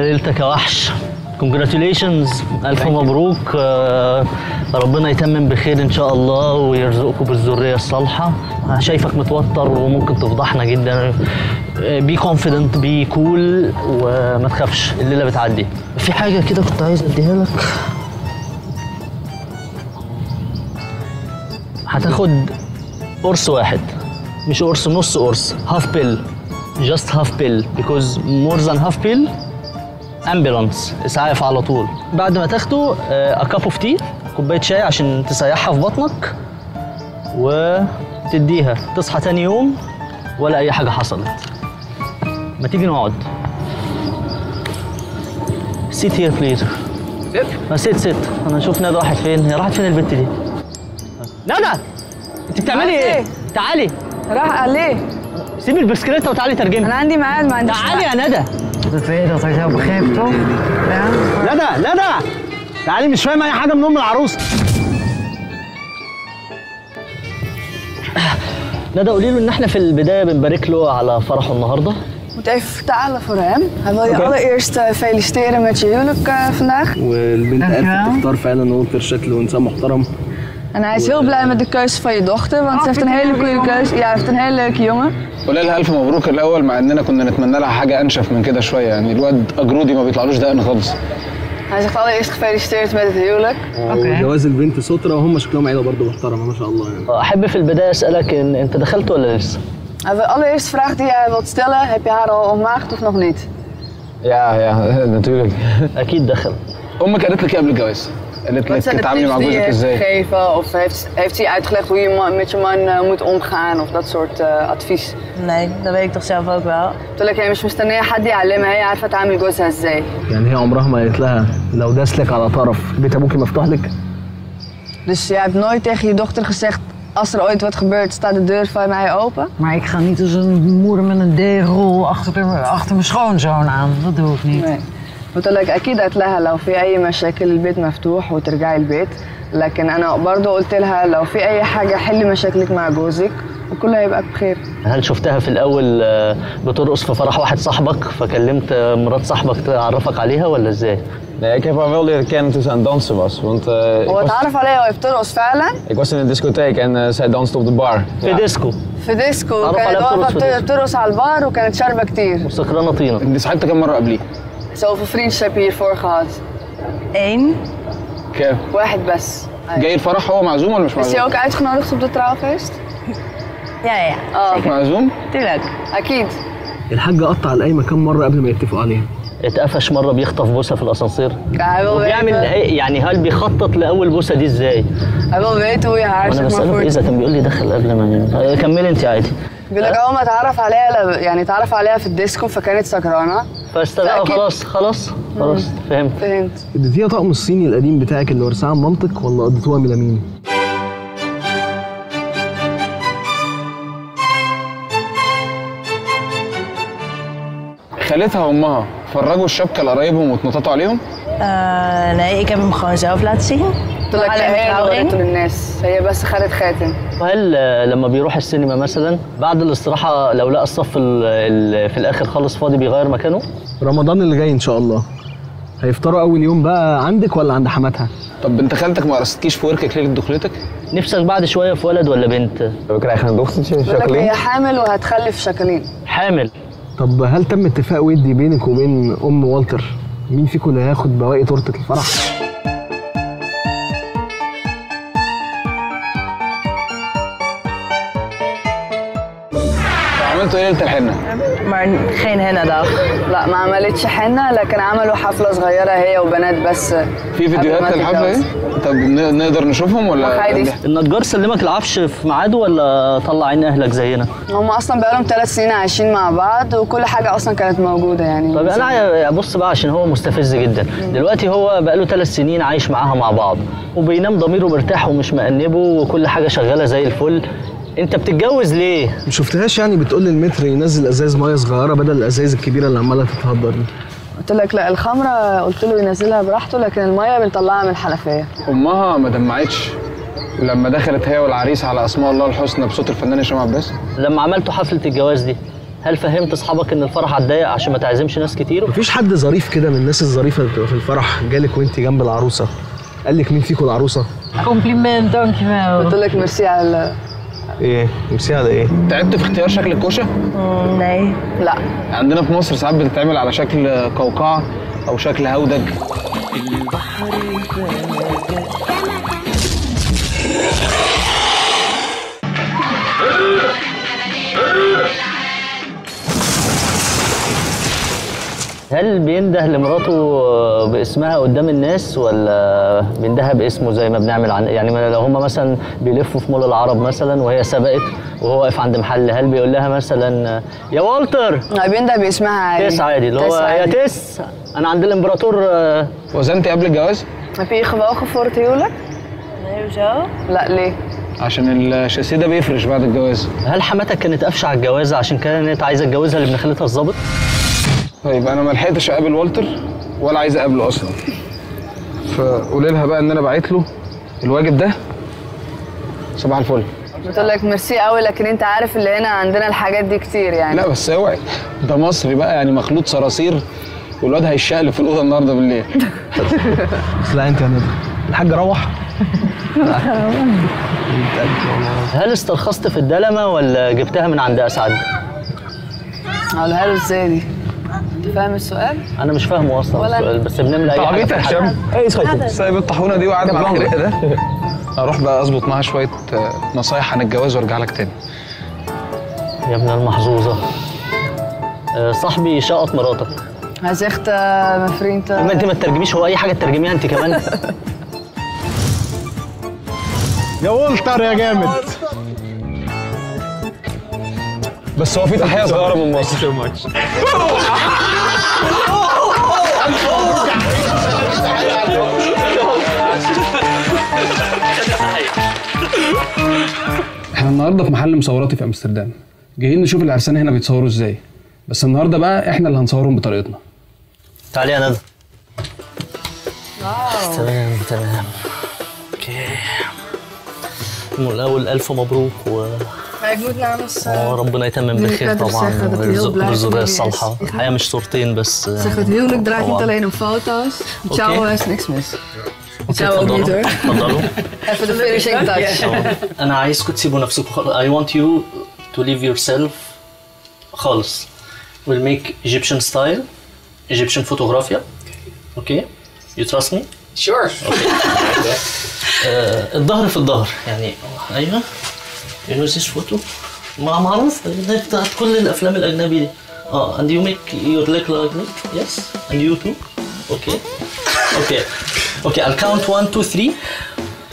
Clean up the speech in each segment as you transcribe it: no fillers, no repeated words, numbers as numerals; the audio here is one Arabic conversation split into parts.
ليلتك يا وحش. كونجراتيوليشنز، الف مبروك. ربنا يتمم بخير ان شاء الله ويرزقكم بالذريه الصالحه. شايفك متوتر وممكن تفضحنا جدا. بي كونفيدنت، بي كول، وما تخافش، الليله بتعدي. في حاجه كده كنت عايز اديها لك. هتاخد قرص واحد، مش قرص، نص قرص، هاف بيل، just half pill because more than half pill امبيلانس، اسعاف على طول. بعد ما تاخده a cup of tea، كوبايه شاي عشان تسيحها في بطنك وتديها، تصحى تاني يوم ولا اي حاجه حصلت. ما تيجي نقعد. sit here please. sit. انا اشوف ندى راحت فين. هي راحت فين البت دي؟ ندى انت بتعملي ايه؟ تعالي. راح قال ليه؟ سيبي البسكليته وتعالي ترجمي. انا عندي ميعاد، ما عنديش. تعالي يا ندى. Dat weet je dat ik jou begreep, toch? Ja. ندى تعالي، مش فاهم اي حاجه من ام العروسه. ندى قولي له ان احنا في البدايه بنبارك له على فرحه النهارده. moet even vertalen voor hem. Hij wil je allereerst feliciteren met je huwelijk vandaag. والبنت عرفت تختار فعلا والتر شكله انسان محترم. En hij is heel blij met de keuze van je dochter, want ze heeft een hele goede keuze. Ja, heeft een hele leuke jongen. قولي لها الف مبروك الاول، مع اننا كنا نتمنى لها حاجه انشف من كده شويه، يعني الواد اجرودي ما بيطلعلوش دقن خالص. Hij zegt allereerst gefeliciteerd met het huwelijk. جواز البنت سترة وهم شكلهم عيله برضه محترمه ما شاء الله يعني. احب في البدايه اسالك ان انت دخلت ولا لسه؟ Allereerst vraag die hij wilt stellen, heb je haar al ontmaagd of nog niet? يا natuurlijk. اكيد دخل. امك قالت لك ايه قبل الجواز؟ قالت لك تتعاملي مع جوزك ازاي؟ geven of heeft ze je uitgelegd hoe je met je man moet omgaan of dat soort advies? Nee, dat weet ik toch zelf ook wel. قلت لك هي مش مستنيه حد يعلمها، هي عارفه تعامل جوزها ازاي. يعني هي عمرها ما قالت لها لو داسلك على طرف بيت ابوكي مفتوح لك؟ Dus jij hebt nooit tegen je dochter gezegd, als er ooit wat gebeurt, staat de deur van mij open? Maar ik ga niet als een moeder met een deegrol achter mijn schoonzoon aan. Dat doe ik niet. Nee. قلت لك اكيد قلت لها لو في اي مشاكل البيت مفتوح وترجعي البيت، لكن انا برضه قلت لها لو في اي حاجه حلي مشاكلك مع جوزك وكله هيبقى بخير. هل شفتها في الاول بترقص في فرح واحد صاحبك فكلمت مرات صاحبك تعرفك عليها ولا ازاي؟ Nee, ik heb haar wel leren kennen toen ze aan het dansen was. Want هو اتعرف عليها وهي بترقص فعلا. ik was in een discotheek en zij danste op de bar. في ديسكو. في ديسكو كانت واقفه بترقص على البار وكانت شاربه كتير. وسكرانه طينه. انت صاحبتها كم مره قبليه؟ Zoveel vriendschap hiervoor gehad. 1. كام؟ واحد بس. جاي الفرح هو معزوم ولا مش Is معزوم؟ hij ook uitgenodigd op de trouwfeest? Ja. معزوم؟ Tuurlijk. أكيد. الحاج قطع القايمه كم مره قبل ما يتفقوا عليها؟ اتقفش مره بيخطف بوسه في الاسانسير. وبيعمل يعني هل بيخطط لاول بوسه دي ازاي؟ Hij wil weten hoe je haar وانا بساله اذا كان بيقول لي دخل قبل ما كملي انت عادي. بيقول لك اول ما اتعرف عليها يعني اتعرف عليها في الديسكو فكانت سكرانه. خلاص فهمت. اديتيها طقم الصيني القديم بتاعك اللي ورثاه عن مامتك ولا قضيتوها ميلامين؟ خالتها وامها فرجوا الشبكه لقرايبهم واتنططوا عليهم؟ Nee, ik heb hem gewoon zelf laten zien. قلت لك هي وريته للناس، هي بس خدت خاتم. وهل لما بيروح السينما مثلا بعد الاستراحه لو لقى الصف في الاخر خالص فاضي بيغير مكانه؟ رمضان اللي جاي ان شاء الله هيفطروا اول يوم بقى عندك ولا عند حماتها؟ طب بنت خالتك ما قرصتكيش في وركك ليله دخلتك؟ نفسك بعد شويه في ولد ولا بنت؟ We krijgen een dochtertje, Jacqueline. هي حامل وهتخلف شاكلين. حامل. طب هل تم اتفاق ودي بينك وبين ام والتر مين فيكم اللي هياخد بواقي تورته الفرح؟ عملتوا ايه ليله الحنه؟ Maar geen henna-dag. لا ما عملتش حنه، لكن عملوا حفله صغيره هي وبنات بس. في فيديوهات للحفله دي؟ طب نقدر نشوفهم ولا؟ النجار سلمك العفش في ميعاده ولا طلع عين اهلك زينا؟ هم اصلا بقالهم 3 سنين عايشين مع بعض وكل حاجه اصلا كانت موجوده يعني. طب انا بص بقى عشان هو مستفز جدا، دلوقتي هو بقاله 3 سنين عايش معاها مع بعض وبينام ضميره مرتاح ومش مأنبه وكل حاجه شغاله زي الفل. انت بتتجوز ليه؟ ما شفتهاش يعني بتقول للمتر ينزل ازاز ميه صغيره بدل الازاز الكبيره اللي عماله تتهدر دي؟ قلت لك لا الخمره قلت له ينزلها براحته، لكن الميه بنطلعها من الحنفيه. امها ما دمعتش لما دخلت هي والعريس على اسماء الله الحسنى بصوت الفنان هشام عباس؟ لما عملتوا حفله الجواز دي هل فهمت اصحابك ان الفرح هتضايق عشان ما تعزمش ناس كتير؟ مفيش حد ظريف كده من الناس الظريفه اللي بتبقى في الفرح جالك وانت جنب العروسه قال لك مين فيكم العروسه؟ Compliment, dankjewel. قلت لك ميرسي على ايه؟ ميرسي على ايه؟ تعبت في اختيار شكل الكوشه؟ Nee. لا. عندنا في مصر ساعات بتتعمل على شكل قوقعه او شكل هودج. هل بينده لمراته باسمها قدام الناس ولا بيندهها باسمه زي ما بنعمل يعني لو هم مثلا بيلفوا في مول العرب مثلا وهي سبقت وهو واقف عند محل، هل بيقول لها مثلا يا والتر؟ بينده باسمها عادي. تس عادي، اللي هو يا تس انا عند الامبراطور. وزنتي قبل الجواز؟ في gewogen voor het huwelijk؟ Nee, hoezo? لا ليه؟ عشان الشاسيه ده بيفرش بعد الجواز. هل حماتك كانت قافشه على الجواز عشان كانت عايزه تجوزها لابن خالتها الظابط؟ طيب انا ما لحقتش اقابل والتر ولا عايز اقابله اصلا، فقولي لها بقى ان انا باعت له الواجب ده. صباح الفل. قلت لك ميرسي قوي، لكن انت عارف اللي هنا عندنا الحاجات دي كتير يعني. لا بس اوعي، ده مصري بقى يعني مخلوط صراصير، والواد هيشقلب في الاوضه النهارده بالليل. بس لا انت يا ندى الحاج روح. هل استرخصت في الدلمه ولا جبتها من عند اسعد؟ اقولها له ازاي دي؟ انت فاهم السؤال؟ انا مش فاهمه اصلا ولا السؤال، بس بنعمل اي حاجه. عبيط يا هشام. ايه صحيح؟ سايب الطاحونه دي وقاعد معاك الرايق ده. اروح بقى اظبط معاها شويه نصايح عن الجواز وارجع لك تاني. يا ابن المحظوظه. صاحبي شقط مراتك. هزخت مفرينت. ما انت ما تترجميش، هو اي حاجه تترجميها انت كمان. يا والتر يا جامد. بس هو في تحيه صغيره من مصر. احنا النهارده في محل مصوراتي في امستردام، جايين نشوف العرسان هنا بيتصوروا ازاي، بس النهارده بقى احنا اللي هنصورهم بطريقتنا. تعالي يا ندى. تمام اوكي. الاول الف مبروك وربنا يتمم بالخير طبعا ويرزقكم بالذريه الصالحه. الحقيقه مش صورتين بس. Zeg, het huwelijk draait niet alleen om foto's. Ciao is niks mis. Ciao ook niet hoor. اتفضلوا. Even de finishing touch. انا عايزكم تسيبوا نفسكم خالص. I want you to leave yourself خالص. We'll make Egyptian style, Egyptian photography. Okay? You trust me? Sure. الظهر في الظهر يعني. ايوه. You know this photo؟ معروف ده بتاعت كل الافلام الاجنبي دي. and you make your leg like that. Yes. And you too. Okay. Okay. I'll count 1 2 3.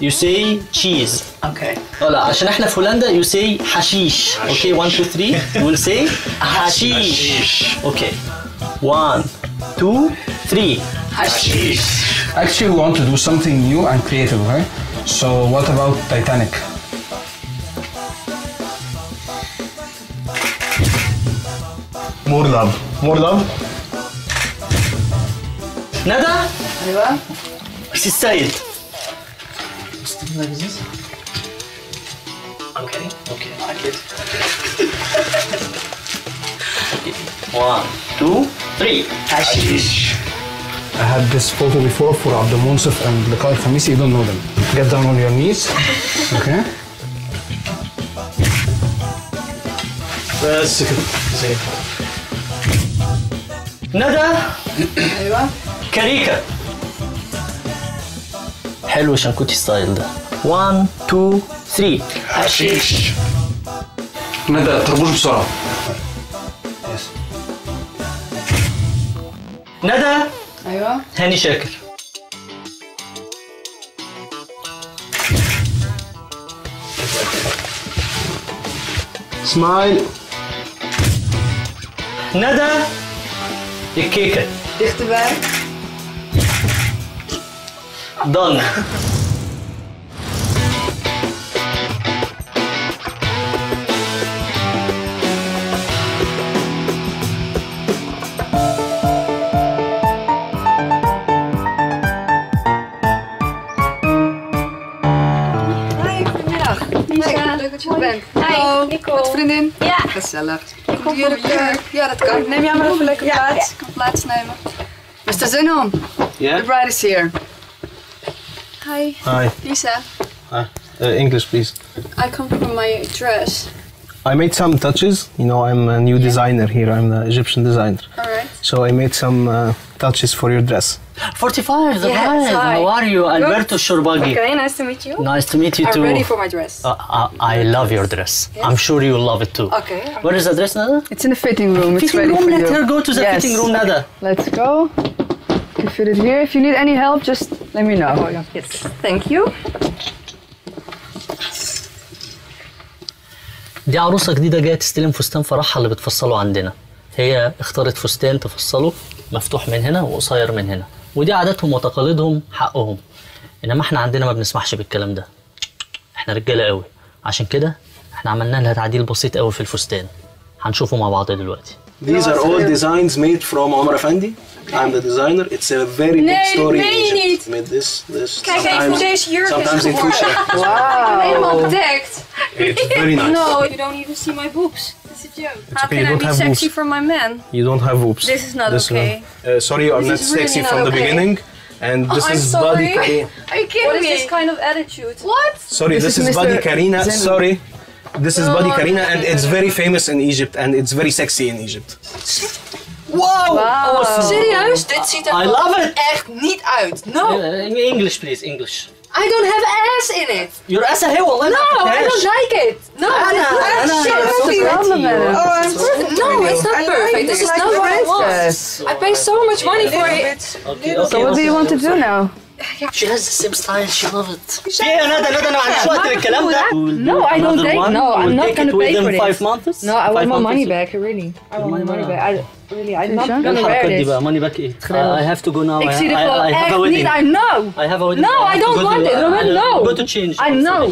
You say cheese. Okay. لا عشان احنا في هولندا you say حشيش. Okay. 1 2 3. We'll say حشيش. Okay. 1 2 3. حشيش. Actually, we want to do something new and creative, right? So what about Titanic? More love. More love. ندى. ايوه. She's السيد. Okay. Like it. Okay. 1 2 3. حشيش. I had this photo before for Abdul Munsif and Liqaa al-Khamisi. You don't know them. Get down on your knees. Okay. بس كده زي ندى. ايوه. كاريكا. حلو شنكوتي ستايل ده. 1 2 3. حشيش. ندى تربوش بسرعة. ندى. ايوه. هاني شاكر. سمايل. ندى. الكيكة. Dichterbij. done. Leuk dat je er bent. Hallo. Met vriendin? Ja. Gezellig. Kom voor hier. Ja, dat kan. Neem jij maar even lekker plaats. Ik kan plaatsnemen. Mr. Zenon, the bride is here. Hi. Hi. Lisa. English, please. I come from my dress. I made some touches. You know, I'm a new designer here. I'm the Egyptian designer. Alright. So I made some touches for your dress. 45, the Yes, bride. hi. How are you? Alberto Shorbagi. Okay, nice to meet you. Nice to meet you I'm too. ready for my dress. I love your dress. I'm sure you'll love it too. Okay. Where is the dress, Nada? It's in the fitting room. It's Fitting ready room, for let you. her go to the Yes. fitting room, Nada. Let's go. You fit it here. If you need any help, just let me know. Yes. Thank you. دي عروسة جديدة جاية تستلم فستان فرحها اللي بتفصله عندنا. هي اختارت فستان تفصله مفتوح من هنا وقصير من هنا، ودي عاداتهم وتقاليدهم، حقهم. انما احنا عندنا ما بنسمحش بالكلام ده. احنا رجالة قوي، عشان كده احنا عملنا لها تعديل بسيط قوي في الفستان. هنشوفه مع بعض دلوقتي. These are all designs made from Omar Effendi. I'm the designer. It's a very big story in meen je Egypt. niet. Made this. Kijk even hoe deze jurk is sometimes in geworden. fuchsia. Ik ben helemaal bedekt. It's very nice. No, you don't even see my boobs. It's a joke. How okay, can you I don't be have sexy boobs. for my man? You don't have boobs. This is not okay. Sorry, I'm not This is really sexy not from the okay. beginning. And this I'm is sorry. Body Karina. Are you kidding me? What is this kind of attitude? What? Sorry, this is Mr. Body Karina. Zenon. Sorry. This is No, Body no, Karina no, and no, it's no. very famous in Egypt and it's very sexy in Egypt. Wow! Awesome. Serieus? Dit ziet er I love it. echt niet uit. No. English please, English. I don't have ass in it. Your ass اهي والله. No, I don't like it. No, أنا No, it's not perfect. This is not what I want. I pay so much money for it. Okay, So what do you want to do now? She has the same style, she love it. ايه يا ندى انا ما عنديش وقت للكلام ده. No, I don't take. No, I'm not gonna pay for within 5 this. months. No, I want my money back. Really, I want my money back. I'm not Sure. gonna wear الحركات دي this. بقى ماني باك ايه؟ I have to go now. Ik zie er I gewoon have a echt wedding. niet. I know. I have a wedding. No, I don't want it. No. Go to change. I know.